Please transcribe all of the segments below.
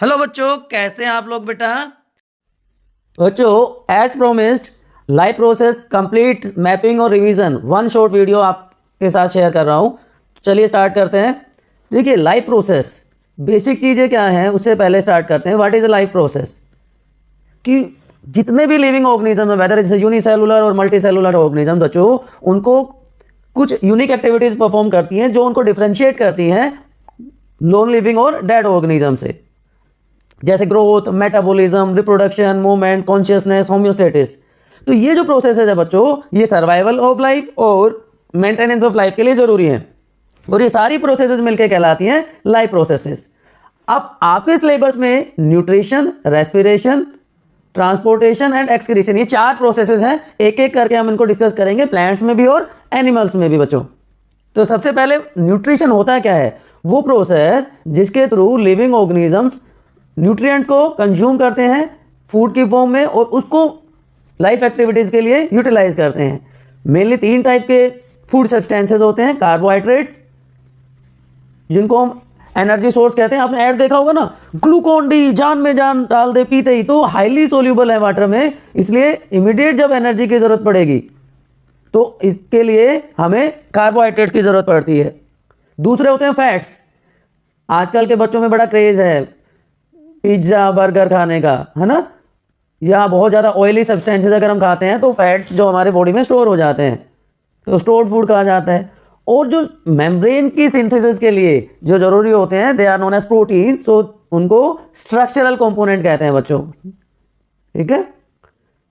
Hello बच्चों, कैसे हैं आप लोग बेटा। बच्चों, as promised live process complete mapping और रिवीजन वन शॉर्ट वीडियो आपके साथ शेयर कर रहा हूँ। चलिए स्टार्ट करते हैं। देखिए, लाइव प्रोसेस बेसिक चीज़ें क्या हैं उससे पहले स्टार्ट करते हैं। What is a live process? कि जितने भी लिविंग ऑर्गेनिज्म है, वेदर इट्स यूनिसेलुलर और मल्टी सेलुलर ऑर्गेनिज्म, बच्चों उनको कुछ यूनिक एक्टिविटीज परफॉर्म करती हैं जो उनको डिफ्रेंशिएट करती हैं नॉन लिविंग और डेड ऑर्गेनिज्म से, जैसे growth, metabolism, reproduction, movement, consciousness, homeostasis. तो ये जो प्रोसेस है बच्चों, ये सर्वाइवल ऑफ लाइफ और मेंटेनेंस ऑफ लाइफ के लिए जरूरी है, और ये सारी प्रोसेसेस मिलकर कहलाती हैं लाइफ प्रोसेसेस। अब आपके सिलेबस में nutrition, respiration, transportation and excretion, ये चार प्रोसेसेस हैं। एक एक करके हम इनको डिस्कस करेंगे, प्लांट्स में भी और एनिमल्स में भी बच्चों। तो सबसे पहले न्यूट्रिशन होता क्या है? वो प्रोसेस जिसके थ्रू लिविंग ऑर्गेनिजम्स न्यूट्रिएंट को कंज्यूम करते हैं फूड की फॉर्म में और उसको लाइफ एक्टिविटीज के लिए यूटिलाइज करते हैं। मेनली तीन टाइप के फूड सब्सटेंसेस होते हैं। कार्बोहाइड्रेट्स, जिनको हम एनर्जी सोर्स कहते हैं। आपने ऐड देखा होगा ना, ग्लूकोन डी जान में जान डाल दे पीते ही, तो हाईली सोल्यूबल है वाटर में, इसलिए इमीडिएट जब एनर्जी की जरूरत पड़ेगी तो इसके लिए हमें कार्बोहाइड्रेट्स की जरूरत पड़ती है। दूसरे होते हैं फैट्स। आजकल के बच्चों में बड़ा क्रेज है पिज्ज़ा बर्गर खाने का, है ना, या बहुत ज़्यादा ऑयली सब्सटेंसेस अगर हम खाते हैं तो फैट्स जो हमारे बॉडी में स्टोर हो जाते हैं, तो स्टोर्ड फूड कहा जाता है। और जो मेम्ब्रेन की सिंथेसिस के लिए जो जरूरी होते हैं, they are known as protein, so उनको स्ट्रक्चरल कंपोनेंट कहते हैं बच्चों। ठीक है,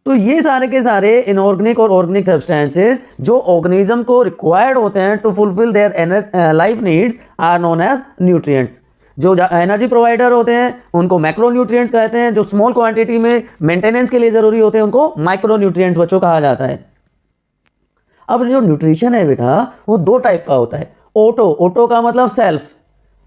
तो ये सारे के सारे इनऑर्गेनिक और ऑर्गेनिक सब्सटेंसेस जो ऑर्गेनिज्म को रिक्वायर्ड होते हैं to fulfil their life needs are known as nutrients. जो एनर्जी प्रोवाइडर होते हैं उनको मैक्रो न्यूट्रिएंट्स कहते हैं। जो स्मॉल क्वांटिटी में मेंटेनेंस के लिए जरूरी होते हैं उनको माइक्रो न्यूट्रिएंट्स बच्चों कहा जाता है। अब जो न्यूट्रिशन है बेटा, वो दो टाइप का होता है। ओटो का मतलब सेल्फ,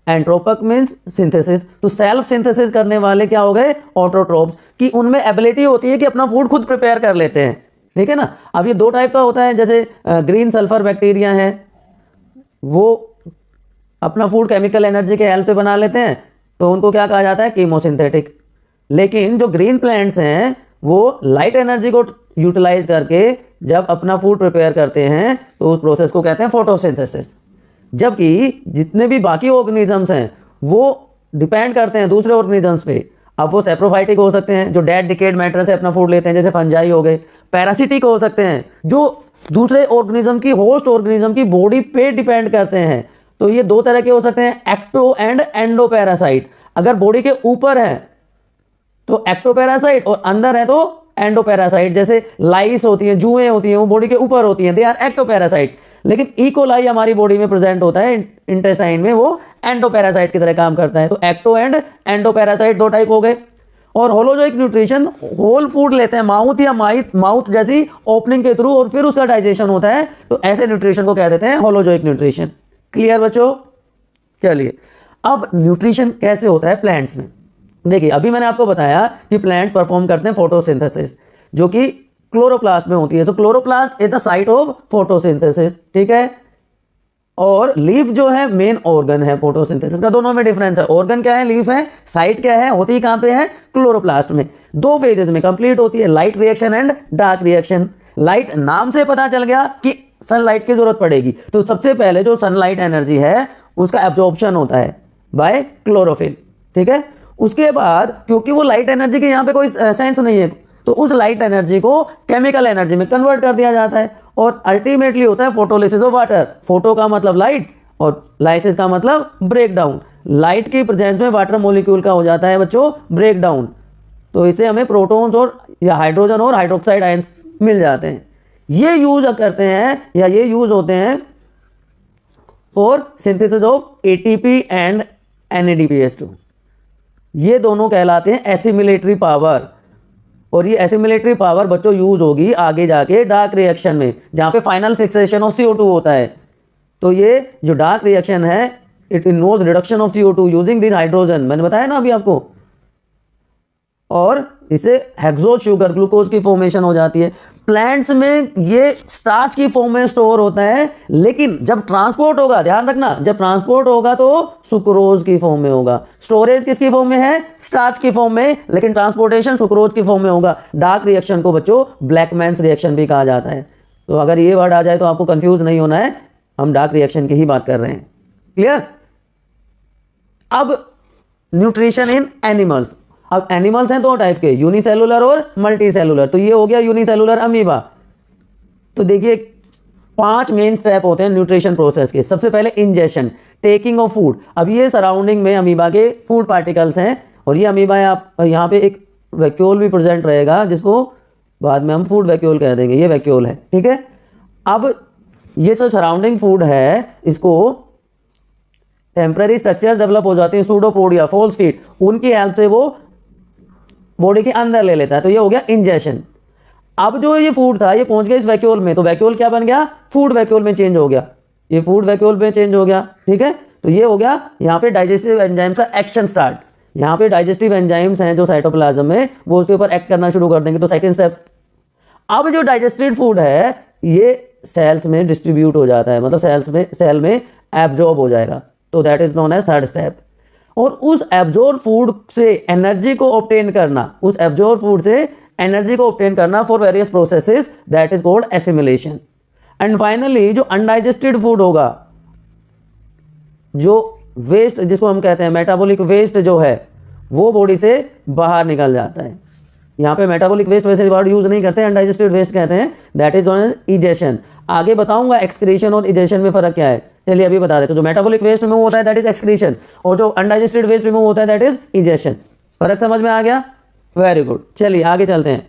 एंट्रोपिक मीन्स सिंथेसिस। तो सेल्फ सिंथेसिस करने वाले क्या हो गए? ऑटोट्रोप्स, कि उनमें एबिलिटी होती है कि अपना फूड खुद प्रिपेयर कर लेते हैं। ठीक है ना। अब ये दो टाइप का होता है, जैसे ग्रीन सल्फर बैक्टीरिया है, वो अपना फूड केमिकल एनर्जी के हेल्प से बना लेते हैं, तो उनको क्या कहा जाता है? कीमोसिंथेटिक। लेकिन जो ग्रीन प्लांट्स हैं वो लाइट एनर्जी को यूटिलाइज करके जब अपना फूड प्रिपेयर करते हैं तो उस प्रोसेस को कहते हैं फोटोसिंथेसिस। जबकि जितने भी बाकी ऑर्गेनिजम्स हैं वो डिपेंड करते हैं दूसरे ऑर्गेनिजम्स पे। अब वो सेप्रोफाइटिक हो सकते हैं जो डेड डिकेड मैटर से अपना फूड लेते हैं, जैसे फंजाई हो गए। पैरासिटिक हो सकते हैं जो दूसरे ऑर्गेनिज्म की, होस्ट ऑर्गेनिज्म की बॉडी पे डिपेंड करते हैं। तो ये दो तरह के हो सकते हैं, एक्टो एंड एंडो पैरासाइट। अगर बॉडी के ऊपर है तो एक्टोपैरासाइट और अंदर है तो एंडोपैरासाइट। जैसे लाइस होती है, जुएं होती हैं, वो बॉडी के ऊपर होती हैं, दे आर एक्टोपैरासाइट। लेकिन इकोलाई हमारी बॉडी में प्रेजेंट होता है इंटेस्टाइन में, वो एंडोपैरासाइट की तरह काम करता है। तो एक्टो एंड एंडोपैरासाइट दो टाइप हो गए। और होलोजोइक न्यूट्रिशन, होल फूड लेते हैं माउथ या माउथ जैसी ओपनिंग के थ्रू और फिर उसका डाइजेशन होता है, तो ऐसे न्यूट्रिशन को कह देते हैं होलोजोइक न्यूट्रिशन। क्लियर बच्चों? चलिए, अब न्यूट्रिशन कैसे होता है प्लांट्स में। देखिए, अभी मैंने आपको बताया कि प्लांट परफॉर्म करते हैं फोटोसिंथेसिस, जो कि क्लोरोप्लास्ट में होती है। तो chloroplast is the site of photosynthesis. ठीक है, और लीफ जो है मेन ऑर्गन है फोटोसिंथेसिस का। दोनों में डिफरेंस है, ऑर्गन क्या है, लीफ है। साइट क्या है, होती कहां पे है? क्लोरोप्लास्ट में। दो फेजेस में कंप्लीट होती है, light reaction and dark reaction. Light, नाम से पता चल गया कि सनलाइट की जरूरत पड़ेगी, तो सबसे पहले जो सनलाइट एनर्जी है उसका एब्जॉर्प्शन होता है बाय क्लोरोफिल। ठीक है, उसके बाद क्योंकि वो लाइट एनर्जी के यहाँ पे कोई सेंस नहीं है, तो उस लाइट एनर्जी को केमिकल एनर्जी में कन्वर्ट कर दिया जाता है, और अल्टीमेटली होता है फोटोलिसिस ऑफ वाटर। फोटो का मतलब लाइट और लाइसिस का मतलब ब्रेक डाउन। लाइट की प्रेजेंस में वाटर मॉलिक्यूल का हो जाता है बच्चों ब्रेक डाउन, तो इसे हमें प्रोटॉन्स और या हाइड्रोजन और हाइड्रोक्साइड आयंस मिल जाते हैं। ये यूज करते हैं या ये यूज होते हैं for synthesis of ATP and NADPH2। ये दोनों कहलाते हैं एसिमिलेटरी पावर। और ये एसिमिलेटरी पावर बच्चों यूज होगी आगे जाके डार्क रिएक्शन में, जहां पे फाइनल फिक्सेशन ऑफ CO2 होता है। तो ये जो डार्क रिएक्शन है, it involves reduction of CO2 using this hydrogen. मैंने बताया ना अभी आपको। और इसे हेक्सोज शुगर ग्लूकोज की फॉर्मेशन हो जाती है। प्लांट्स में ये स्टार्च की फॉर्म में स्टोर होता है, लेकिन जब ट्रांसपोर्ट होगा, ध्यान रखना, जब ट्रांसपोर्ट होगा तो सुक्रोज की फॉर्म में होगा। स्टोरेज किसकी फॉर्म में है? स्टार्च की फॉर्म में, लेकिन ट्रांसपोर्टेशन सुक्रोज की फॉर्म में होगा। डार्क रिएक्शन को बच्चों ब्लैकमैन्स रिएक्शन भी कहा जाता है। तो अगर ये वर्ड आ जाए तो आपको कंफ्यूज नहीं होना है, हम डार्क रिएक्शन की ही बात कर रहे हैं। क्लियर? अब न्यूट्रिशन इन एनिमल्स। अब एनिमल्स हैं दो टाइप के, यूनिसेलुलर और मल्टी सेलुलर। तो ये हो गया यूनिसेलुलर अमीबा। तो देखिए 5 मेन स्टेप होते हैं न्यूट्रिशन प्रोसेस के। सबसे पहले इंजेशन, टेकिंग ऑफ फूड। अब ये सराउंडिंग में अमीबा के फूड पार्टिकल्स हैं, और ये अमीबा है, आप यहाँ पे एक वैक्यूल भी प्रेजेंट रहेगा, जिसको बाद में हम फूड वैक्यूल कह देंगे। ये वैक्यूल है, ठीक है। अब ये जो सराउंडिंग फूड है, इसको टेम्पररी स्ट्रक्चर्स डेवलप हो जाते हैं, सूडोपोडिया, फॉल्स फीट, उनकी हेल्प से वो बॉडी के अंदर ले लेता है। तो ये हो गया इंजेशन। अब जो ये फूड था ये पहुंच गया इस वैक्यूल में, तो वैक्यूल क्या बन गया? फूड वैक्यूल में चेंज हो गया। ये फूड वैक्यूल में चेंज हो गया, ठीक है। तो ये हो गया यहाँ पे डाइजेस्टिव एंजाइम्स का एक्शन स्टार्ट। यहाँ पे डाइजेस्टिव एंजाइम्स हैं जो साइटोप्लाज्म में, वो उसके ऊपर एक्ट करना शुरू कर देंगे। तो सेकेंड स्टेप, अब जो डाइजेस्टेड फूड है ये सेल्स में डिस्ट्रीब्यूट हो जाता है, मतलब सेल में एब्जॉर्ब हो जाएगा। तो that is known as third step. और उस एब्जॉर्ब फूड से एनर्जी को ऑब्टेन करना, उस एब्जॉर्ब फूड से एनर्जी को ऑब्टेन करना for various processes, that is called assimilation. And finally जो अनडाइजेस्टेड फूड होगा, जो वेस्ट जिसको हम कहते हैं मेटाबॉलिक वेस्ट जो है, वो बॉडी से बाहर निकल जाता है। यहाँ पे मेटाबॉलिक वेस्ट वैसे वर्ड यूज नहीं करते, अनडाइजेस्टेड वेस्ट कहते हैं, that is known as egestion. आगे बताऊंगा एक्सक्रीशन और इजेशन में फर्क क्या है। चलिए अभी बता देते। तो जो मेटाबॉलिक वेस्ट रिमूव होता है दैट इज एक्सक्रीशन, और जो अनडाइजेस्टेड वेस्ट रिमूव होता है दैट इज इजेशन। फर्क समझ में आ गया? Very good. चलिए आगे चलते हैं।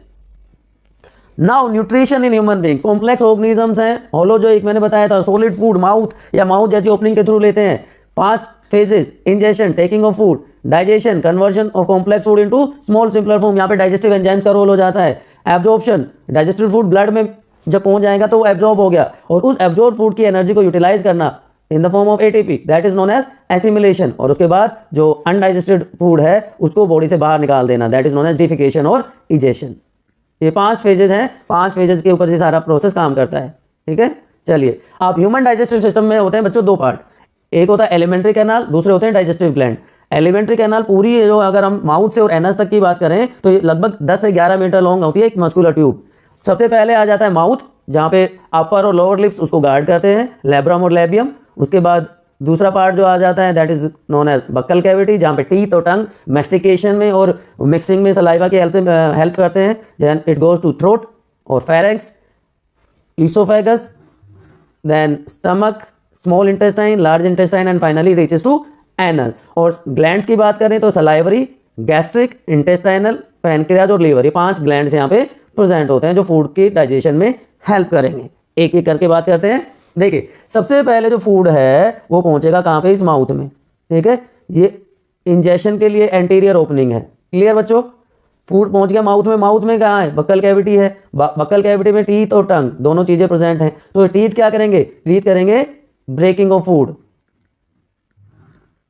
Now nutrition in human being. Complex organisms हैं। होलो जो एक मैंने बताया था, सॉलिड फूड माउथ या माउथ जैसी ओपनिंग के थ्रू लेते हैं। 5 phases, ingestion, taking of food, digestion, conversion of complex food into small simpler form. यहाँ पे डाइजेस्टिव एंजाइम्स का रोल हो जाता है। एब्जॉर्प्शन, डाइजेस्टेड फूड ब्लड में जब पहुंच जाएगा तो वो एब्जॉर्ब हो गया, और उस एब्जॉर्ब फूड की एनर्जी को यूटिलाइज करना in the form of ATP, that is known as assimilation. और उसके बाद जो अनडाइजेस्टेड फूड है उसको बॉडी से बाहर निकाल देना, that is known as defecation और इजेशन। ये 5 फेजेस हैं, 5 फेजेस के ऊपर से सारा प्रोसेस काम करता है, ठीक है। चलिए, अब ह्यूमन डाइजेस्टिव सिस्टम में होते हैं बच्चों 2 पार्ट। एक होता है एलिमेंट्री कैनाल, दूसरे होते हैं डाइजेस्टिव ग्लैंड। एलिमेंट्री कैनाल पूरी जो, अगर हम माउथ से और एनस तक की बात करें तो ये लगभग 10 से 11 मीटर लॉन्ग होती है, एक मस्कुलर ट्यूब। सबसे पहले आ जाता है माउथ, जहाँ पे अपर और लोअर लिप्स उसको गार्ड करते हैं, लैब्रम और लैबियम। उसके बाद दूसरा पार्ट जो आ जाता है that is known as buccal cavity, जहाँ पे टीथ और टंग मेस्टिकेशन में और मिक्सिंग में सलाइवा की हेल्प करते हैं। Then it goes to throat और pharynx, oesophagus, then stomach, small intestine, large intestine, and finally reaches to anus. और ग्लैंड्स की बात करें तो सलाइवरी, गैस्ट्रिक, इंटेस्टाइनल, पैनक्रियाज और लीवर, ये 5 ग्लैंड्स यहाँ पे प्रेजेंट होते हैं जो फूड की डाइजेशन में हेल्प करेंगे। एक एक करके बात करते हैं। देखिए, सबसे पहले जो फूड है वो पहुंचेगा कहाँ पे? इस माउथ में, ठीक है। ये इंजेशन के लिए एंटीरियर ओपनिंग है। क्लियर बच्चों? फूड पहुंच गया माउथ में। माउथ में कहाँ है? बक्कल कैविटी है। बक्कल कैविटी में टीथ और टंग दोनों चीजें प्रेजेंट हैं। तो टीथ क्या करेंगे? टीथ करेंगे breaking of food,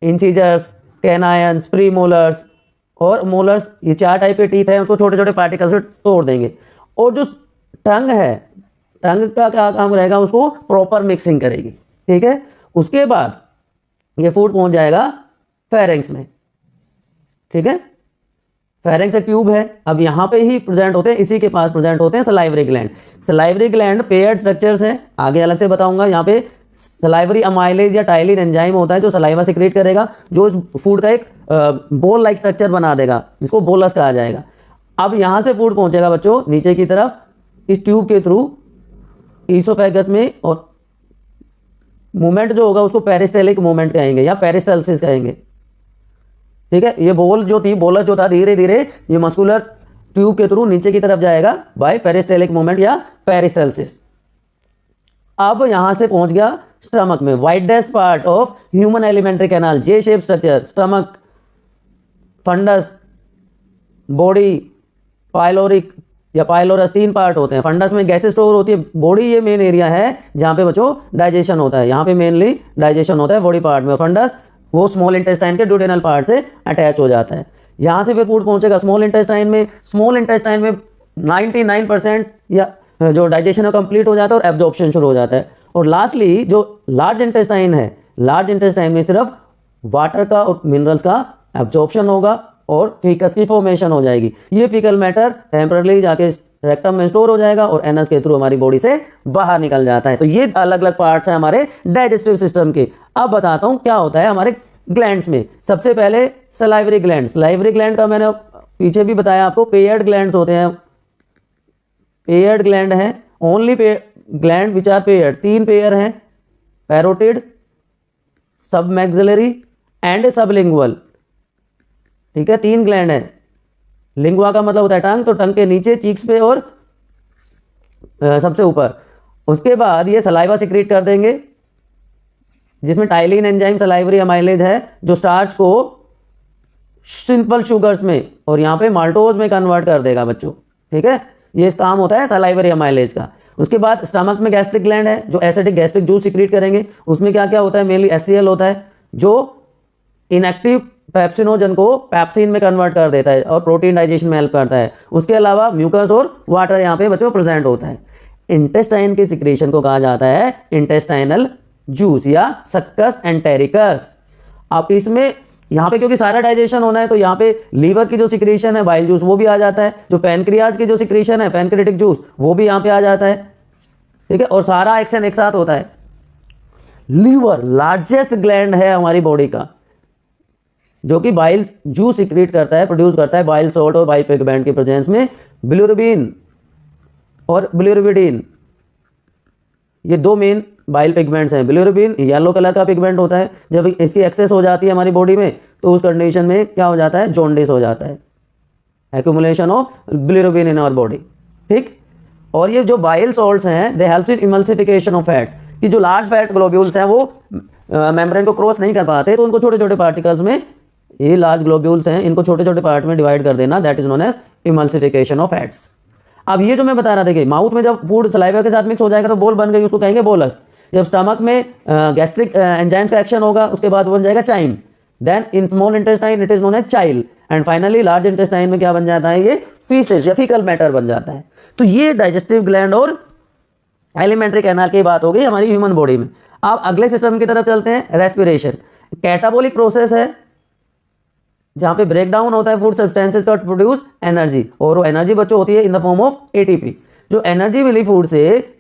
incisors, canines, premolars और मोलर्स, ये 4 टाइप के टीथ हैं, उसको छोटे छोटे पार्टिकल्स से तोड़ देंगे। और जो टंग है, टंग का क्या काम रहेगा? उसको प्रॉपर मिक्सिंग करेगी, ठीक है। उसके बाद ये फूड पहुंच जाएगा फेरेंक्स में, ठीक है। फेरेंक्स एक ट्यूब है। अब यहाँ पे ही प्रेजेंट होते हैं, इसी के पास प्रेजेंट होते हैं salivary gland. Salivary gland paired structures हैं, आगे अलग से बताऊंगा। यहाँ पे सलाइवरी अमाइलेज या टाइलिन एंजाइम होता है जो सलाइवा सिक्रेट करेगा, जो इस फूड का एक बोल लाइक स्ट्रक्चर बना देगा, जिसको बोलस कहा जाएगा। अब यहाँ से फूड पहुंचेगा बच्चों नीचे की तरफ इस ट्यूब के थ्रू ईसोफेगस में, और मूवमेंट जो होगा उसको पेरिस्टेलिक मूवमेंट कहेंगे या पेरिस्टल्सिस कहेंगे, ठीक है। ये बोल जो थी, बोलस जो था, धीरे धीरे ये मस्कुलर ट्यूब के थ्रू नीचे की तरफ जाएगा बाय पेरिस्टेलिक मूवमेंट या पेरिस्टल्सिस। अब यहां से पहुंच गया स्टमक में, widest part of human alimentary canal, J shape structure. Stomach, fundus, body, pyloric या पाइलोरस, 3 पार्ट होते हैं। फंडस में गैसेस स्टोर होती है। बॉडी ये मेन एरिया है जहाँ पे बच्चों डाइजेशन होता है, यहाँ पे मेनली डाइजेशन होता है बॉडी पार्ट में। फंडस वो स्मॉल इंटेस्टाइन के ड्यूडेनल पार्ट से अटैच हो जाता है। यहाँ से फिर फूड पहुँचेगा स्मॉल इंटेस्टाइन में। स्मॉल इंटेस्टाइन में 99% या जो डाइजेशन है कंप्लीट हो जाता है और एब्जॉर्प्शन शुरू हो जाता है। और लास्टली जो लार्ज इंटेस्टाइन है, लार्ज इंटेस्टाइन में सिर्फ वाटर का और मिनरल्स का एब्जॉर्प्शन होगा और फीकस की फॉर्मेशन हो जाएगी। ये फीकल मैटर टेम्परली जाके रेक्टम में स्टोर हो जाएगा और एनस के थ्रू हमारी बॉडी से बाहर निकल जाता है। तो ये अलग अलग पार्ट्स हैं हमारे डाइजेस्टिव सिस्टम के। अब बताता हूँ क्या होता है हमारे ग्लैंड्स में। सबसे पहले सलाइवरी ग्लैंड। सलाइवरी ग्लैंड का मैंने पीछे भी बताया आपको, पेयर्ड ग्लैंड्स होते हैं। पेयर्ड ग्लैंड हैं, only gland which are paired. 3 pair हैं, पैरोटिड, सबमैक्सिलरी एंड सबलिंगुअल। ठीक है, 3 ग्लैंड है। लिंगुआ का मतलब होता है टंग, तो टंग के नीचे, चीक्स पे और सबसे ऊपर। उसके बाद ये सलाइवा सिक्रीट कर देंगे जिसमें टाइलिन एंजाइम सलाइवरी अमाइलेज है जो स्टार्च को सिंपल शुगर्स में और यहाँ पे माल्टोज में कन्वर्ट कर देगा बच्चों। ठीक है, ये काम होता है सलाइवरी अमाइलेज का। उसके बाद स्टमक में गैस्ट्रिक ग्लैंड है जो एसिडिक गैस्ट्रिक जूस सिक्रीट करेंगे। उसमें क्या क्या होता है, मेनली HCl होता है जो इनएक्टिव पेप्सिनोजन को पैप्सिन में कन्वर्ट कर देता है और प्रोटीन डाइजेशन में हेल्प करता है। उसके अलावा म्यूकस और वाटर यहाँ पे बच्चों प्रेजेंट होता है। इंटेस्टाइन के सिक्रेशन को कहा जाता है इंटेस्टाइनल जूस या सक्कस एंटेरिकस। अब इसमें यहाँ पे क्योंकि सारा डाइजेशन होना है तो यहाँ पे लीवर की जो सिक्रेशन है बाइल जूस वो भी आ जाता है। जो पैनक्रियाज की जो सिक्रेशन है पैनक्रेटिक जूस वो भी यहाँ पे आ जाता है। ठीक है, और सारा एक्शन एक साथ होता है। लीवर लार्जेस्ट ग्लैंड है हमारी बॉडी का जो कि बाइल जूस सिक्रीट करता है, प्रोड्यूस करता है बाइल सॉल्ट और बाइल पिगमेंट के प्रेजेंस में। बिलिरुबिन और बिलिरुबिडिन ये 2 मेन बाइल पिगमेंट्स हैं। बिलिरुबिन येलो कलर का पिगमेंट होता है, जब इसकी एक्सेस हो जाती है हमारी बॉडी में तो उस कंडीशन में क्या हो जाता है, जॉन्डिस हो जाता है, accumulation of bilirubin in our body. ठीक, और ये जो बाइल सॉल्ट्स हैं they help in emulsification of fats, कि जो लार्ज फैट ग्लोब्यूल्स हैं वो मेम्ब्रेन को क्रॉस नहीं कर पाते तो उनको छोटे छोटे पार्टिकल्स में, ये लार्ज ग्लोब्यूल्स हैं इनको छोटे छोटे पार्ट में डिवाइड कर देना, that is known as emulsification of fats. अब ये जो मैं बता रहा था कि माउथ में जब फूड सलाइवा के साथ मिक्स हो जाएगा तो बोल बन गई, उसको कहेंगे बोलस। जब स्टमक में गैस्ट्रिक एंजाइम्स का एक्शन होगा उसके बाद बन जाएगा chyme. Then in small intestine it is known as chyle and finally large intestine में क्या बन जाता है, ये फीसेस या फीकल मैटर बन जाता है। तो ये डाइजेस्टिव ग्लैंड और एलिमेंट्री कैनाल की बात हो गई हमारी ह्यूमन बॉडी में। अब अगले सिस्टम की तरफ चलते हैं, रेस्पिरेशन। कैटाबोलिक प्रोसेस है जहाँ पे ब्रेक डाउन होता है फूड सब्सटेंसेस का प्रोड्यूस एनर्जी, और वो एनर्जी बच्चों होती है in the form of ATP। जो एनर्जी मिली फूड से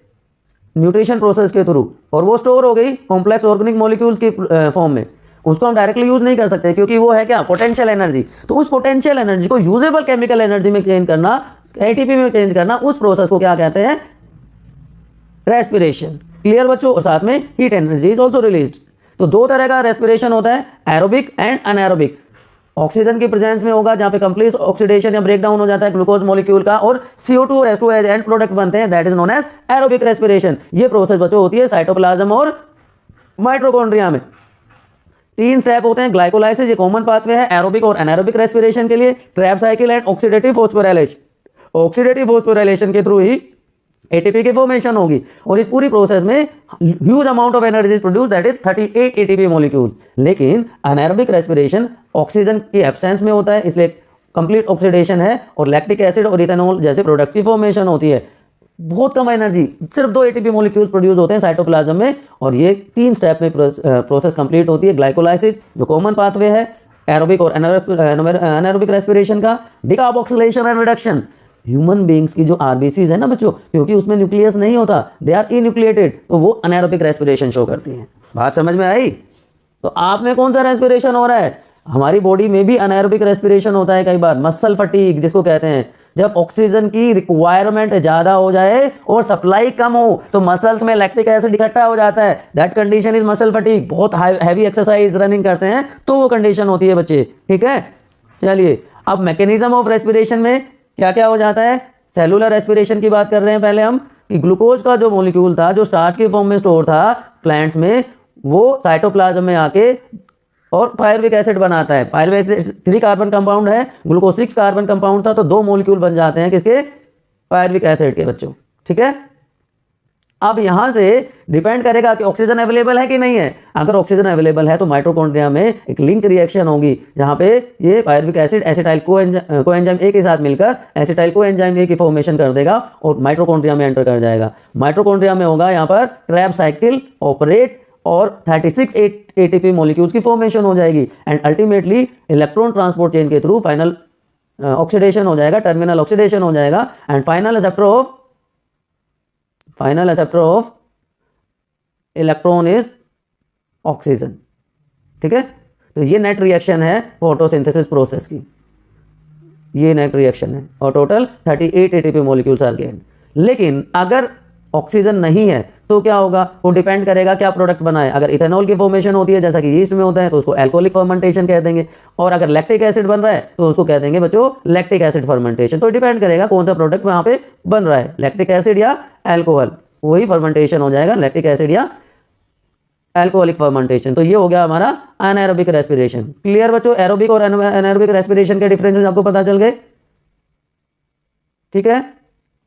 न्यूट्रिशन प्रोसेस के थ्रू और वो स्टोर हो गई कॉम्प्लेक्स ऑर्गेनिक मॉलिक्यूल्स की फॉर्म में, उसको हम डायरेक्टली यूज नहीं कर सकते क्योंकि वो है क्या, पोटेंशियल एनर्जी। तो उस पोटेंशियल एनर्जी को यूजेबल केमिकल एनर्जी में चेंज करना, ATP में चेंज करना, उस प्रोसेस को क्या कहते हैं, रेस्पिरेशन। क्लियर बच्चों, और साथ में heat energy is also released. तो 2 तरह का रेस्पिरेशन होता है, एरोबिक एंड अनएरोबिक। ऑक्सीजन की प्रेजेंस में होगा जहां पे कंप्लीट ऑक्सीडेशन या ब्रेक डाउन हो जाता है ग्लूकोज मॉलिक्यूल का और CO2 और H2 एज एंड प्रोडक्ट बनते हैं, that is known as aerobic respiration. ये प्रोसेस बच्चों होती है साइटोप्लाज्म और माइटोकॉन्ड्रिया में। 3 स्टेप होते हैं, ग्लाइकोलाइसिस ये कॉमन पाथवे है एरोबिक और अनएरोबिक रेस्पिरेशन के लिए, Krebs cycle and oxidative phosphorylation. Oxidative phosphorylation के थ्रू ही ATP की फॉर्मेशन होगी और इस पूरी प्रोसेस में huge amount of energy is produce, that is 38 ATP molecules. लेकिन अनएरोबिक रेस्पिरेशन ऑक्सीजन की एब्सेंस में होता है, इसलिए कंप्लीट ऑक्सीडेशन है और लैक्टिक एसिड और इथेनॉल जैसे प्रोडक्ट्स की फॉर्मेशन होती है। बहुत कम एनर्जी, सिर्फ 2 ATP मॉलिक्यूल्स प्रोड्यूस होते हैं साइटोप्लाज्म में, और ये 3 स्टेप में प्रोसेस कंप्लीट होती है। ग्लाइकोलाइसिस जो कॉमन पाथवे है एरोबिक और अनएरोबिक रेस्पिरेशन का, decarboxylation and reduction. Human beings की जो RBCs है ना बच्चों, क्योंकि उसमें न्यूक्लियस नहीं होता, दे आर इन्यूक्लिएटेड, तो वो अनएरोबिक रेस्पिरेशन शो करती हैं। बात समझ में आई? तो आप में कौन सा रेस्पिरेशन हो रहा है? हमारी बॉडी में भी अनएरोबिक रेस्पिरेशन होता है कई बार, मसल फटीग जिसको कहते हैं। जब ऑक्सीजन की रिक्वायरमेंट ज़्यादा हो जाए और सप्लाई कम हो तो मसल्स में लैक्टिक एसिड इकट्ठा हो जाता है, that condition is muscle fatigue. बहुत हैवी एक्सरसाइज रनिंग करते हैं तो वो कंडीशन होती है बच्चे। ठीक है, चलिए अब मैकेनिज्म ऑफ रेस्पिरेशन में क्या क्या हो जाता है। सेलुलर रेस्पिरेशन की बात कर रहे हैं पहले हम, कि ग्लूकोज का जो मॉलिक्यूल था जो स्टार्च के फॉर्म में स्टोर था प्लांट्स में, वो साइटोप्लाज्म में आके और पायरुविक एसिड बनाता है। पायरुविक एसिड 3 कार्बन कंपाउंड है, ग्लूकोज 6 कार्बन कंपाउंड था, तो 2 मॉलिक्यूल बन जाते हैं किसके, पायरुविक एसिड के बच्चों। ठीक है, अब यहाँ से डिपेंड करेगा कि ऑक्सीजन अवेलेबल है कि नहीं है। अगर ऑक्सीजन अवेलेबल है तो माइटोकॉन्ड्रिया में एक लिंक रिएक्शन होगी जहाँ पे ये pyruvic acid acetyl coenzyme A के साथ मिलकर एसिटाइल कोएंजाइम ए की फॉर्मेशन कर देगा और माइटोकॉन्ड्रिया में एंटर कर जाएगा। माइटोकॉन्ड्रिया में होगा यहाँ पर क्रेब्स साइकिल ऑपरेट और 36 एटीपी मॉलिक्यूल्स की फॉर्मेशन हो जाएगी and ultimately electron transport chain के थ्रू फाइनल ऑक्सीडेशन हो जाएगा, टर्मिनल ऑक्सीडेशन हो जाएगा and final acceptor of electron is oxygen. ठीक है, तो ये नेट रिएक्शन है फोटोसिंथेसिस प्रोसेस की, ये नेट रिएक्शन है और total 38 ATP molecules are gained. लेकिन अगर ऑक्सीजन नहीं है तो क्या होगा, वो डिपेंड करेगा क्या प्रोडक्ट बनाए। अगर इथेनॉल की फॉर्मेशन होती है जैसा कि यीस्ट में होता है तो उसको एल्कोहलिक फर्मेंटेशन कह देंगे, और अगर लैक्टिक एसिड बन रहा है तो उसको कह देंगे बच्चों लैक्टिक एसिड फर्मेंटेशन। तो डिपेंड करेगा कौन सा प्रोडक्ट वहाँ पे बन रहा है, लैक्टिक एसिड या एल्कोहल, वही फर्मेंटेशन हो जाएगा, लैक्टिक एसिड या एल्कोहलिक फर्मेंटेशन। तो ये हो गया हमारा अनएरोबिक रेस्पिरेशन। क्लियर बच्चों, एरोबिक और अनएरोबिक रेस्पिरेशन के डिफरेंसेस आपको पता चल गए। ठीक है,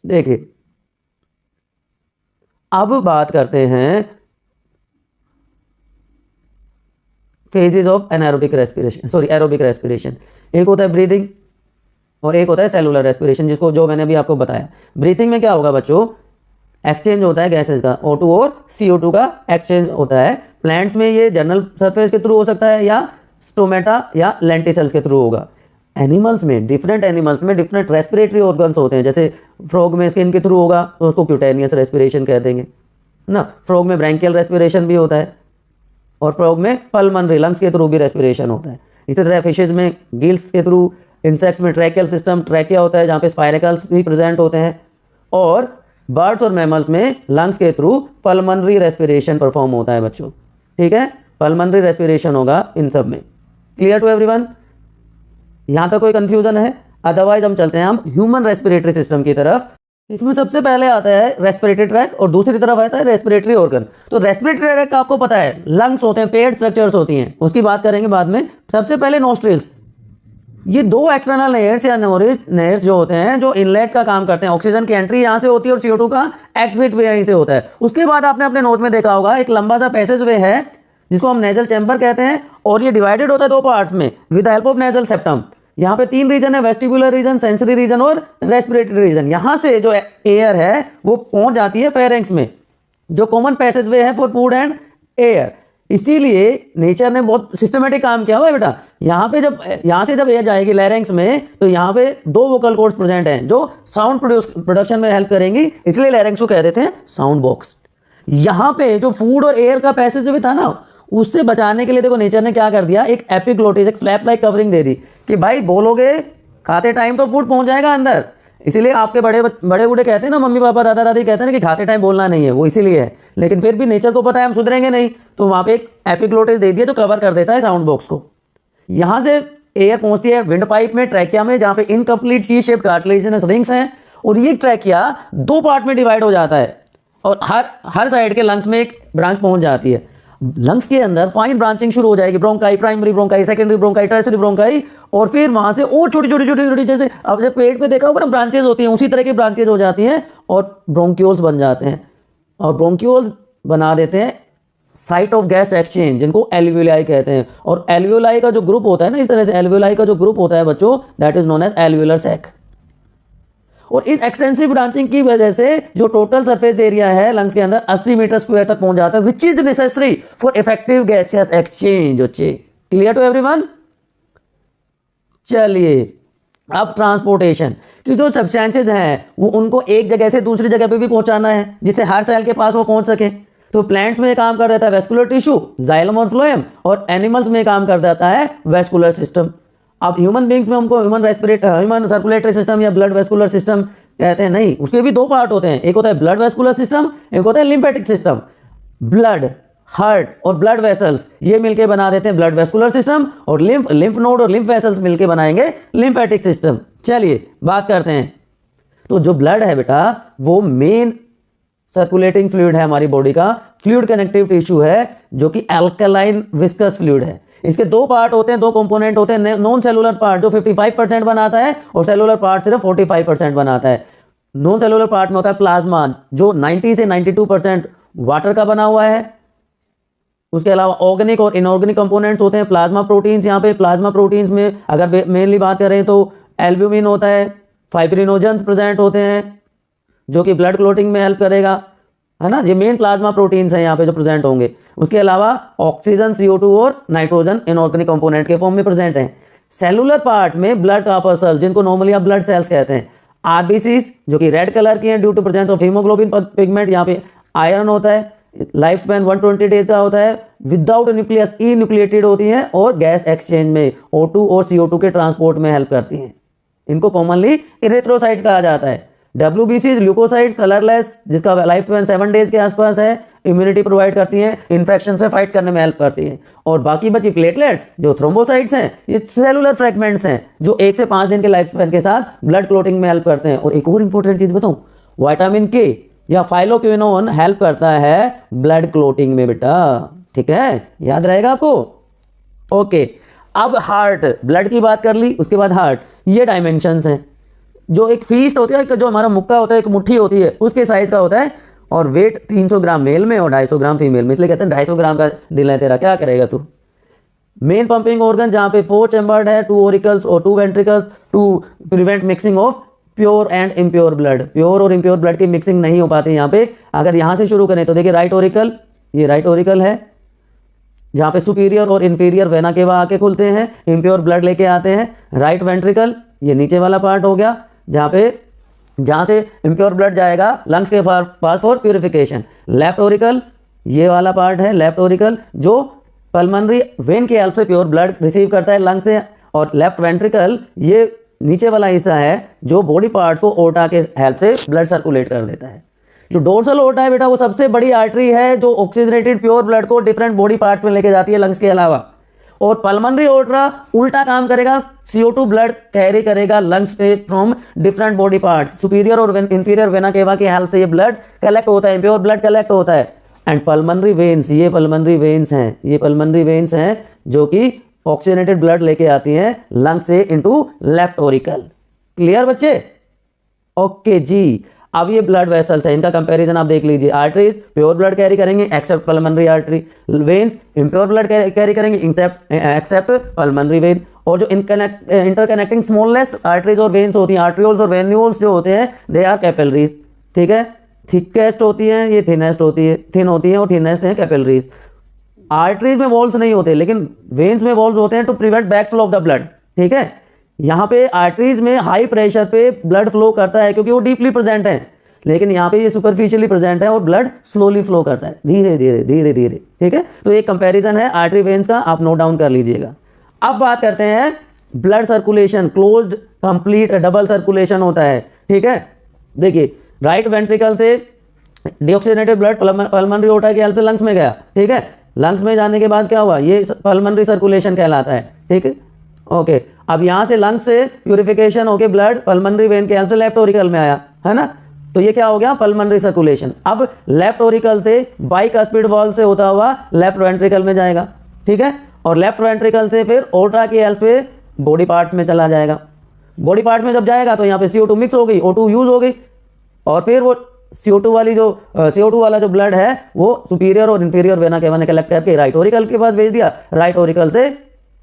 देखिए अब बात करते हैं phases of anaerobic respiration, sorry aerobic respiration. एक होता है ब्रीदिंग और एक होता है सेलुलर रेस्पिरेशन, जिसको जो मैंने भी आपको बताया। ब्रीथिंग में क्या होगा बच्चों, एक्सचेंज होता है गैसेस का, O2 और CO2 का एक्सचेंज होता है। प्लांट्स में ये जर्नल सरफेस के थ्रू हो सकता है या स्टोमेटा या लेंटिसेल्स के थ्रू होगा। एनिमल्स में, डिफरेंट एनिमल्स में डिफरेंट रेस्पिरेटरी ऑर्गन्स होते हैं। जैसे फ्रॉग में स्किन के थ्रू होगा तो उसको क्यूटेनियस रेस्पिरेशन कह देंगे ना। फ्रॉग में ब्रैंकियल रेस्पिरेशन भी होता है और फ्रॉग में पल्मनरी लंग्स के थ्रू भी रेस्पिरेशन होता है। इसी तरह फिशेज में गिल्स के थ्रू, इंसेक्ट्स में ट्रैकियल सिस्टम, ट्रैकिया होता है जहाँ पे स्पाइरेकल्स भी प्रेजेंट होते हैं, और बर्ड्स और मैमल्स में लंग्स के थ्रू पल्मनरी रेस्पिरेशन परफॉर्म होता है बच्चों। ठीक है, पल्मनरी रेस्पिरेशन होगा इन सब में। क्लियर टू एवरीवन, यहाँ तक कोई कंफ्यूजन है? अदरवाइज हम चलते हैं हम ह्यूमन रेस्पिरेटरी सिस्टम की तरफ। इसमें सबसे पहले आता है रेस्पिरेटरी ट्रैक और दूसरी तरफ आता है रेस्पिरेटरी ऑर्गन। तो रेस्पिरेटरी ट्रैक आपको पता है लंग्स होते हैं, पेड स्ट्रक्चर्स होती हैं, उसकी बात करेंगे बाद में। सबसे पहले नोस्ट्रिल्स, ये दो एक्सटर्नल लेयर्स या नेयर्स जो होते हैं जो इनलेट का काम करते हैं। ऑक्सीजन की एंट्री यहाँ से होती है और CO2 का एग्जिट भी यहीं से होता है। उसके बाद आपने अपने नोज में देखा होगा एक लंबा सा पैसेज वे है जिसको हम नेजल चैम्बर कहते हैं, और ये डिवाइडेड होता है दो पार्ट्स में with the help of nasal septum. यहाँ पे 3 रीजन है, वेस्टिबुलर रीजन, सेंसरी रीजन और रेस्पिरेटरी रीजन। यहाँ से जो एयर है वो पहुंच जाती है फेरेंक्स में, जो कॉमन पैसेज वे है फॉर फूड एंड एयर। इसीलिए नेचर ने बहुत सिस्टमेटिक काम किया हुआ है बेटा। यहाँ से जब एयर जाएगी लैरिंक्स में तो यहाँ पे 2 वोकल कॉर्ड्स प्रेजेंट हैं जो साउंड प्रोडक्शन में हेल्प करेंगी, इसलिए लैरिंक्स को कह देते हैं साउंड बॉक्स। यहाँ पे जो फूड और एयर का पैसेज वे था ना, उससे बचाने के लिए देखो नेचर ने क्या कर दिया, एक एपिग्लोटिस, एक फ्लैप लाइक कवरिंग दे दी कि भाई बोलोगे खाते टाइम तो फूड पहुंच जाएगा अंदर। इसीलिए आपके बड़े बूढ़े कहते हैं ना, मम्मी पापा दादा दादी कहते हैं कि खाते टाइम बोलना नहीं है, वो इसीलिए है। लेकिन फिर भी नेचर को पता है हम सुधरेंगे नहीं, तो वहाँ पे एक एपिग्लोटिस दे दिया जो कवर कर देता है साउंड बॉक्स को। यहाँ से एयर पहुंचती है विंड पाइप में, ट्रैकिया में, जहाँ पे इनकम्प्लीट सी शेप कार्टिलेजिनस रिंग्स हैं, और ये ट्रैकिया 2 पार्ट में डिवाइड हो जाता है और हर साइड के लंग्स में एक ब्रांच पहुंच जाती है। लंग्स के अंदर फाइन ब्रांचिंग शुरू हो जाएगी, bronchi, primary bronchi, secondary bronchi, tertiary bronchi, और फिर वहां से और छोटी छोटी जैसे अब जब पेट पे देखा होगा ना ब्रांचेज होती हैं, उसी तरह की ब्रांचेज हो जाती हैं और ब्रोंक्यूल्स बन जाते हैं। और ब्रोंक्यूल्स बना देते हैं साइट ऑफ गैस एक्सचेंज, जिनको एल्वियोलाई कहते हैं। और एल्वियोलाई का जो ग्रुप होता है ना, इस तरह से एल्वियोलाई का जो ग्रुप होता है बच्चों, that is known as alveolar sac. और इस एक्सटेंसिव ब्रांचिंग की वजह से जो टोटल सरफेस एरिया है लंग्स के अंदर 80 मीटर स्क्वायर तक पहुंच जाता है, which is necessary for effective gaseous exchange. Clear to everyone? चलिए अब ट्रांसपोर्टेशन की जो सब्सटेंसेज हैं वो उनको एक जगह से दूसरी जगह पे भी पहुंचाना है जिससे हर सेल के पास वो पहुंच सके। तो प्लांट्स में काम कर देता है वेस्कुलर टिश्यू, जाइलम और फ्लोएम, और एनिमल्स में काम कर देता है वेस्कुलर सिस्टम। अब ह्यूमन बींग्स में हमको ह्यूमन सर्कुलेटरी सिस्टम या ब्लड वेस्कुलर सिस्टम कहते हैं। नहीं, उसके भी 2 पार्ट होते हैं, एक होता है ब्लड वेस्कुलर सिस्टम, एक होता है लिम्फेटिक सिस्टम। ब्लड, हार्ट और ब्लड वेसल्स ये मिलके बना देते हैं ब्लड वेस्कुलर सिस्टम, और लिम्फ नोड और लिम्फ वेसल्स मिलके बनाएंगे लिम्फेटिक सिस्टम। चलिए बात करते हैं। तो जो ब्लड है बेटा वो मेन सर्कुलेटिंग फ्लूइड है हमारी बॉडी का, फ्लूइड कनेक्टिव टिश्यू है जो कि अल्कलाइन विस्कस फ्लूइड है। इसके 2 पार्ट होते हैं, 2 कंपोनेंट होते हैं। नॉन सेलुलर पार्ट जो 55% बनाता है और सेलुलर पार्ट सिर्फ 45% बनाता है। नॉन सेलुलर पार्ट में होता है प्लाज्मा, जो 90 से 92% वाटर का बना हुआ है। उसके अलावा ऑर्गेनिक और इनऑर्गेनिक कंपोनेंट्स होते हैं। प्लाज्मा प्रोटीन्स, यहाँ पे प्लाज्मा प्रोटीन्स में अगर मेनली बात करें तो एल्ब्यूमिन होता है, फाइब्रिनोजेंस प्रेजेंट होते हैं जो कि ब्लड क्लोटिंग में हेल्प करेगा, है ना। ये मेन प्लाज्मा प्रोटीन्स हैं यहाँ पे जो प्रेजेंट होंगे। उसके अलावा ऑक्सीजन, CO2 और नाइट्रोजन इनऑर्गेनिक कंपोनेंट के फॉर्म में प्रेजेंट हैं। सेलुलर पार्ट में ब्लड कार्पसल, जिनको नॉर्मली आप ब्लड सेल्स कहते हैं, आरबीसीज जो कि रेड कलर की हैं due to presence of haemoglobin pigment. यहाँ पे आयरन होता है, लाइफ स्पैन 120 डेज का होता है, विदाउट न्यूक्लियस, ई न्यूक्लिएटेड होती हैं और गैस एक्सचेंज में O2 और CO2 के ट्रांसपोर्ट में हेल्प करती हैं। इनको कॉमनली इरेथ्रोसाइट्स कहा जाता है। WBC ल्यूकोसाइट्स, कलरलेस, जिसका लाइफ स्पैन 7 डेज के आसपास है, इम्यूनिटी प्रोवाइड करती हैं, इन्फेक्शन से फाइट करने में हेल्प करती हैं। और बाकी बची प्लेटलेट्स जो थ्रोम्बोसाइट्स हैं, ये सेलुलर फ्रैगमेंट्स हैं जो 1 से 5 दिन के लाइफ स्पैन के साथ ब्लड क्लोटिंग में हेल्प करते हैं। और एक और इंपॉर्टेंट चीज बताऊं, विटामिन के या फाइलोक्विनोन हेल्प करता है ब्लड क्लोटिंग में बेटा, ठीक है, याद रहेगा आपको। ओके, अब हार्ट, ब्लड की बात कर ली, उसके बाद हार्ट। ये डायमेंशंस हैं। जो एक फीस्ट होती है, जो हमारा मुक्का होता है, एक मुट्ठी होती है, उसके साइज का होता है, और वेट 300 ग्राम मेल में और 250 ग्राम फीमेल में, इसलिए कहते हैं 250 ग्राम का दिल है तेरा, क्या करेगा तू। मेन पंपिंग ऑर्गन जहाँ पे 4 चैम्बर्ड है, 2 ऑरिकल्स और 2 ventricles to prevent mixing of pure and impure blood. Pure और इम्प्योर ब्लड की मिक्सिंग नहीं हो पाती यहाँ पे। अगर यहाँ से शुरू करें तो देखिए राइट ऑरिकल, ये राइट ऑरिकल है जहाँ पे सुपीरियर और इन्फीरियर वेना केवा आके खुलते हैं, इम्प्योर ब्लड लेके आते हैं। राइट वेंट्रिकल, ये नीचे वाला पार्ट हो गया जहाँ से इम्प्योर ब्लड जाएगा लंग्स के पास फॉर प्यूरिफिकेशन। लेफ्ट ऑरिकल, ये वाला पार्ट है लेफ्ट ऑरिकल, जो पल्मनरी वेन की हेल्प से प्योर ब्लड रिसीव करता है लंग से। और लेफ्ट वेंट्रिकल, ये नीचे वाला हिस्सा है जो बॉडी पार्ट को ओटा के हेल्प से ब्लड सर्कुलेट कर देता है। जो डोर्सल ओटा है बेटा, वो सबसे बड़ी आर्टरी है जो ऑक्सीजनेटेड प्योर ब्लड को डिफरेंट बॉडी पार्ट्स में लेके जाती है लंग्स के अलावा। और पल्मनरी ओटा उल्टा काम करेगा, CO2 ब्लड कैरी करेगा लंग्स पे from different body parts. Superior और इंफीरियर वेना केवा की हेल्प से ये ब्लड कलेक्ट होता है, इम्प्योर ब्लड कलेक्ट होता है। एंड पल्मनरी वेन्स, ये पल्मनरी वेन्स हैं, ये पल्मनरी वेन्स हैं जो कि ऑक्सीजनेटेड ब्लड लेके आती हैं लंग से इनटू लेफ्ट ऑरिकल। क्लियर बच्चे? ओके जी। अब ये ब्लड वेसल्स है, इनका कंपैरिजन आप देख लीजिए। आर्टरीज प्योर ब्लड कैरी करेंगे except pulmonary artery, veins impure blood carry करेंगे एक्सेप्ट पल्मनरी वेन। और जो इंटरकनेक्टिंग स्मॉलेस्ट आर्टरीज और वेन्स होती हैं, आर्ट्रियोल्स और वेन्यूल्स जो होते हैं, दे आर कैपिलरीज, ठीक है। थिकेस्ट होती हैं, ये थिनेस्ट होती है, थिन होती है और थिनेस्ट है कैपिलरीज। आर्टरीज में वॉल्स नहीं होते, लेकिन वेन्स में वॉल्स होते हैं to prevent back flow of the blood, ठीक है। यहाँ पे आर्टरीज में हाई प्रेशर पे ब्लड फ्लो करता है क्योंकि वो डीपली प्रेजेंट है, लेकिन यहाँ पे ये सुपरफिशियली प्रेजेंट है और ब्लड स्लोली फ्लो करता है, धीरे धीरे धीरे धीरे, ठीक है। तो एक कंपैरिजन है आर्टरी वेन्स का, आप नोट डाउन कर लीजिएगा। अब बात करते हैं blood circulation, closed complete double circulation होता है, ठीक है। देखिए राइट वेंट्रिकल से डीऑक्सीजनेटेड ब्लड पल्मनरी ओटा की हेल्प से लंग्स में गया, ठीक है। लंग्स में जाने के बाद क्या हुआ, ये पल्मनरी सर्कुलेशन कहलाता है, ठीक है। ओके, अब यहाँ से लंग्स से प्यूरिफिकेशन होके ब्लड पल्मनरी वेन के हेल्प से लेफ्ट ओरिकल में आया, है ना। तो ये क्या हो गया, पल्मनरी सर्कुलेशन। अब लेफ्ट ओरिकल से बाइकस्पिड वॉल्व से होता हुआ लेफ्ट वेंट्रिकल में जाएगा, ठीक है। और लेफ्ट वेंट्रिकल से फिर ओटा की हेल्प से बॉडी पार्ट्स में चला जाएगा। बॉडी पार्ट्स में जब जाएगा तो यहाँ पे CO2 मिक्स हो गई, O2 यूज हो गई, और फिर वो CO2 वाला जो ब्लड है वो सुपीरियर और इंफीरियर वेना केवा ने कलेक्ट करके राइट ओरिकल के पास भेज दिया। राइट ओरिकल से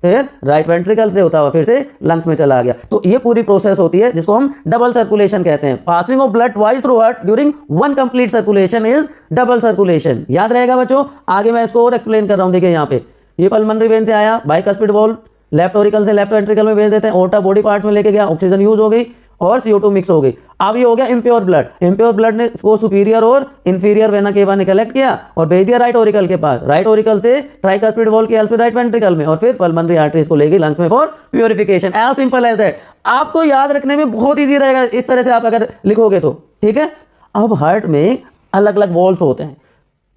फिर राइट वेंट्रिकल से होता हुआ फिर से लंग्स में चला गया। तो ये पूरी प्रोसेस होती है जिसको हम डबल सर्कुलेशन कहते हैं। Passing of blood twice through heart during one complete circulation is double circulation. याद रहेगा बच्चों, आगे मैं इसको और एक्सप्लेन कर रहा हूँ। देखिए यहाँ पे ये पल्मनरी वेन से आया, बाइकस्पिड वॉल्व लेफ्ट ओरिकल से लेफ्ट वेंट्रिकल में भेज देते हैं, ओटा बॉडी पार्ट्स में लेके गया, ऑक्सीजन यूज हो गई और CO2 मिक्स हो गई। अब ये हो गया इम्प्योर ब्लड। इम्प्योर ब्लड ने इसको सुपीरियर और इंफीरियर वेना केवा ने कलेक्ट किया और भेज दिया राइट ओरिकल के पास। राइट ओरिकल से ट्राइकस्पिड वॉल्व की हेल्प से राइट वेंट्रिकल में और फिर पल्मनरी आर्टरीज को ले गई लंग्स में for purification. As simple as that. आपको याद रखने में बहुत ईजी रहेगा इस तरह से आप अगर लिखोगे तो, ठीक है। अब हार्ट में अलग अलग वॉल्व्स होते हैं,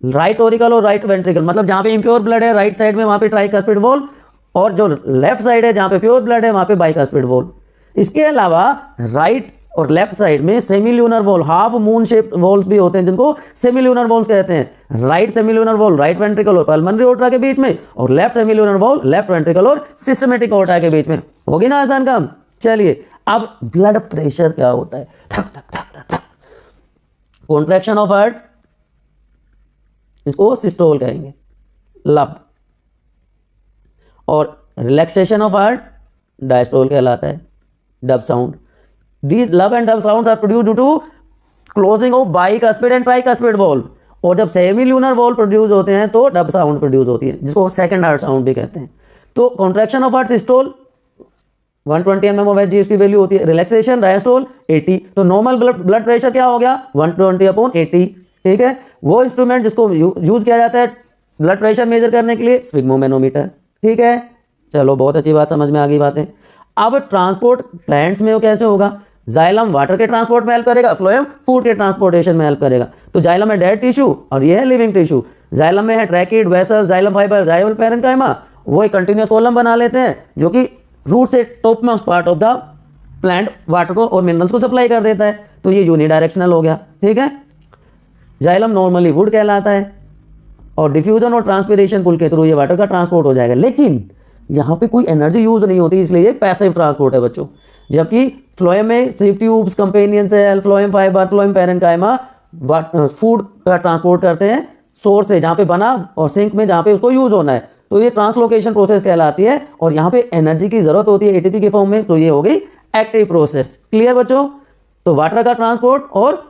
राइट ओरिकल और राइट वेंट्रिकल, मतलब जहां पे इम्प्योर ब्लड है राइट साइड में वहां पे ट्राइकस्पिड वॉल्व, और जो लेफ्ट साइड है जहां पे प्योर ब्लड है वहां पे बाइकस्पिड वॉल्व। इसके अलावा राइट और लेफ्ट साइड में सेमील्यूनर valve, half moon shaped valves भी होते हैं जिनको सेमील्यूनर वॉल्व्स कहते हैं। राइट सेमील्यूनर वॉल्व राइट वेंट्रिकल और पल्मनरी ओटा के बीच में, और लेफ्ट सेमील्यूनर वॉल्व लेफ्ट वेंट्रिकल और सिस्टमैटिक ओटा के बीच में। होगी ना आसान काम। चलिए अब ब्लड प्रेशर क्या होता है, धक धक धक धक धक कॉन्ट्रैक्शन ऑफ हार्ट, इसको सिस्टोल कहेंगे, लब, और रिलैक्सेशन ऑफ हार्ट डायस्टोल कहलाता है, dub sound. These lub and dub sounds are produce due to closing of bicuspid and tricuspid valve, और जब सेमील्यूनर वॉल्व प्रोड्यूस होते हैं तो डब साउंड प्रोड्यूस होती है, जिसको सेकंड हार्ट साउंड भी कहते हैं। तो contraction of heart systole 120 mm of H की वैल्यू होती है, रिलैक्सेशन डायस्टोल 80। तो नॉर्मल ब्लड प्रेशर क्या हो गया 120/80, ठीक है। वो इंस्ट्रूमेंट जिसको यूज किया जाता है ब्लड प्रेशर मेजर करने के लिए स्फिग्मोमेनोमीटर, ठीक है। चलो बहुत अच्छी बात, समझ में आ गई बातें। अब ट्रांसपोर्ट प्लांट्स में वो कैसे होगा, जाइलम वाटर के ट्रांसपोर्ट में हेल्प करेगा, फ्लोएम फूड के ट्रांसपोर्टेशन में हेल्प करेगा। तो जाइलम है डेड टिश्यू और ये है लिविंग टिश्यू। जाइलम में है tracheid, vessel, xylem fibre, xylem parenchyma, वो एक कंटिन्यूअस कॉलम बना लेते हैं जो कि रूट से top most part of the plant water को और मिनरल्स को सप्लाई कर देता है। तो ये यूनिडायरेक्शनल हो गया, ठीक है। जाइलम नॉर्मली वुड कहलाता है और डिफ्यूजन और ट्रांसपिरेशन पुल के थ्रू ये वाटर का ट्रांसपोर्ट हो जाएगा, लेकिन यहाँ पे कोई एनर्जी यूज नहीं होती, इसलिए ये पैसिव ट्रांसपोर्ट है बच्चों। जबकि फ्लोएम में sieve tubes, companion cell, phloem fibre, phloem parenchyma food का ट्रांसपोर्ट करते हैं सोर्स से जहाँ पे बना और सिंक में जहाँ पे उसको यूज होना है। तो ये ट्रांसलोकेशन प्रोसेस कहलाती है और यहाँ पे एनर्जी की जरूरत होती है एटीपी के फॉर्म में, तो ये हो गई एक्टिव प्रोसेस। क्लियर बच्चों। तो वाटर का ट्रांसपोर्ट और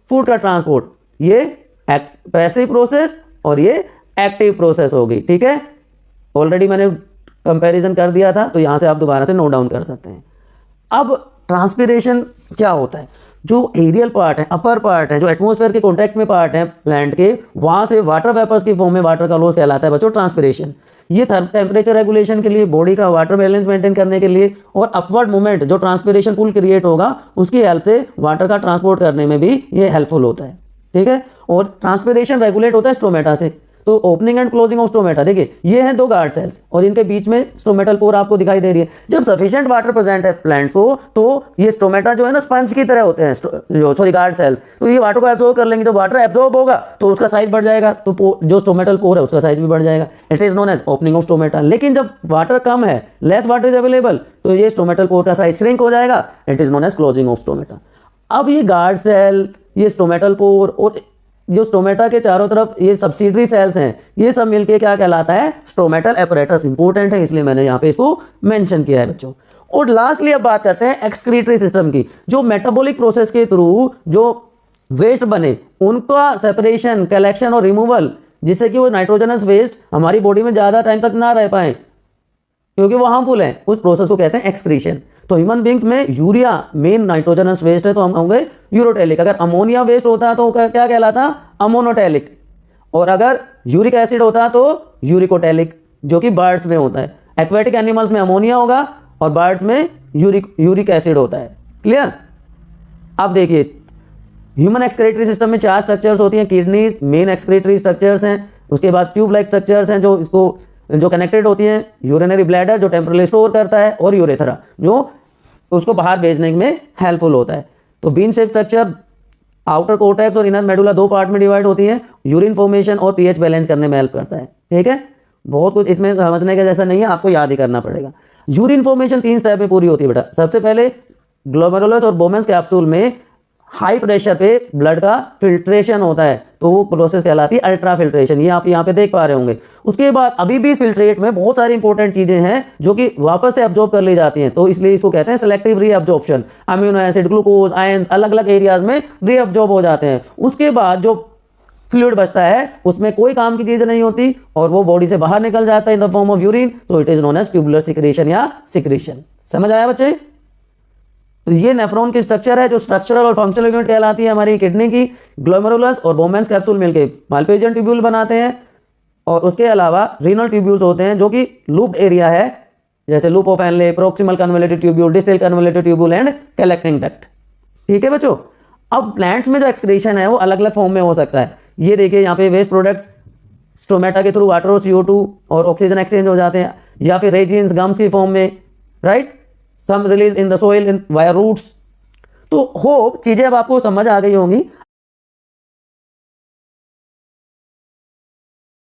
फूड का ट्रांसपोर्ट ये पैसिव प्रोसेस और ये एक्टिव प्रोसेस हो गई, ठीक है। ऑलरेडी मैंने कंपैरिजन कर दिया था, तो यहाँ से आप दोबारा से नोट डाउन कर सकते हैं। अब ट्रांसपिरेशन क्या होता है, जो एरियल पार्ट है, अपर पार्ट है, जो एटमॉस्फेयर के कांटेक्ट में पार्ट है प्लांट के, वहाँ से वाटर वेपर्स की फॉर्म में वाटर का लॉस कहलाता है बच्चों ट्रांसपिरेशन। ये टेम्परेचर रेगुलेशन के लिए, बॉडी का वाटर बैलेंस मेंटेन करने के लिए और अपवर्ड मूवमेंट जो ट्रांसपिरेशन पुल क्रिएट होगा उसकी हेल्प से वाटर का ट्रांसपोर्ट करने में भी ये हेल्पफुल होता है, ठीक है। और ट्रांसपिरेशन रेगुलेट होता है स्ट्रोमेटा से। तो opening and closing of stromata, देखिए ये हैं दो गार्ड सेल्स और इनके बीच में स्ट्रोमेटल पोर आपको दिखाई दे रही है। जब सफिशिएंट वाटर प्रेजेंट है प्लांट्स को, तो ये स्ट्रोमेटा जो है ना स्पंज की तरह होते हैं, गार्ड सेल्स, तो ये वाटर को एब्जॉर्ब कर लेंगे। जब वाटर एब्जॉर्ब होगा तो उसका साइज बढ़ जाएगा, तो जो स्ट्रोमेटल पोर है उसका साइज भी बढ़ जाएगा। It is known as opening of stomata. लेकिन जब वाटर कम है, लेस वाटर इज अवेलेबल, तो ये स्ट्रोमेटल पोर का साइज श्रिंक हो जाएगा, it is known as closing of stomata. अब ये गार्ड सेल, ये स्ट्रोमेटल पोर और जो स्टोमेटा के चारों तरफ ये सब्सिडरी सेल्स हैं, ये सब मिलके क्या कहलाता है स्टोमेटल एपरेटस। इंपॉर्टेंट है इसलिए मैंने यहाँ पे इसको मेंशन किया है बच्चों। और लास्टली अब बात करते हैं एक्सक्रीटरी सिस्टम की, जो मेटाबॉलिक प्रोसेस के थ्रू जो वेस्ट बने उनका सेपरेशन, कलेक्शन और रिमूवल, जिससे कि वो नाइट्रोजनस वेस्ट हमारी बॉडी में ज़्यादा टाइम तक ना रह पाए क्योंकि वो हार्मफुल है, उस प्रोसेस को कहते हैं एक्सक्रीशन। तो ह्यूमन बींग्स में यूरिया मेन नाइट्रोजनस वेस्ट है, तो हम होंगे यूरोटेलिक। अगर अमोनिया वेस्ट होता है तो क्या कहलाता, अमोनोटेलिक। और अगर यूरिक एसिड होता है तो यूरिकोटेलिक, जो कि बर्ड्स में होता है। एक्वेटिक एनिमल्स में अमोनिया होगा और बर्ड्स में यूरिक एसिड होता है। क्लियर। अब देखिए ह्यूमन एक्सक्रीटरी सिस्टम में 4 स्ट्रक्चर्स होती हैं। किडनीज मेन एक्सक्रीटरी स्ट्रक्चर्स हैं, उसके बाद ट्यूब लाइक स्ट्रक्चर्स हैं जो कनेक्टेड होती हैं, यूरिनरी ब्लैडर जो टेम्परली स्टोर करता है, और यूरेथ्रा जो उसको बाहर भेजने में हेल्पफुल होता है। तो bean shape structure outer cortex और इनर मेडुला 2 पार्ट में डिवाइड होती है। यूरिन फॉर्मेशन और पीएच बैलेंस करने में हेल्प करता है, ठीक है। बहुत कुछ इसमें समझने के जैसा नहीं है, आपको याद ही करना पड़ेगा। यूरिन फॉर्मेशन 3 स्टेप में पूरी होती है बेटा। सबसे पहले ग्लोमेरुलस और बोमेंस कैप्सूल में हाई प्रेशर पे ब्लड का फिल्ट्रेशन होता है, तो वो प्रोसेस कहलाती है अल्ट्रा फिल्ट्रेशन। ये आप यहाँ पे देख पा रहे होंगे। उसके बाद अभी भी इस फिल्ट्रेट में बहुत सारी इंपॉर्टेंट चीजें हैं जो कि वापस से एब्जॉर्ब कर ली जाती हैं, तो इसलिए इसको कहते हैं selective reabsorption. Amino acid, glucose, ions अलग अलग एरियाज में रीअब्जॉर्ब हो जाते हैं। उसके बाद जो फ्लूइड बचता है उसमें कोई काम की चीज नहीं होती और वो बॉडी से बाहर निकल जाता है in the form of urine, तो it is known as tubular secretion या सिक्रेशन। समझ आया बच्चे। तो ये नेफ्रॉन की स्ट्रक्चर है जो स्ट्रक्चरल और फंक्शनल यूनिट कहलाती है हमारी किडनी की। ग्लोमेरुलस और बोमेंस कैप्सूल मिलके माल्पेजियन ट्यूब्यूल बनाते हैं, और उसके अलावा रीनल ट्यूब्यूल्स होते हैं जो कि लूप्ड एरिया है, जैसे loop of Henle, proximal convoluted tubule, distal convoluted tubule and collecting duct. ठीक है बच्चों। अब प्लांट्स में जो एक्सक्रीशन है वो अलग अलग फॉर्म में हो सकता है। ये देखिए यहाँ पे वेस्ट प्रोडक्ट्स स्टोमेटा के थ्रू वाटर और CO2 और ऑक्सीजन एक्सचेंज हो जाते हैं, या फिर रेजिन्स गम्स की फॉर्म में, right. Some release in the soil in via roots. तो होप चीज़ें अब आपको समझ आ गई होंगी।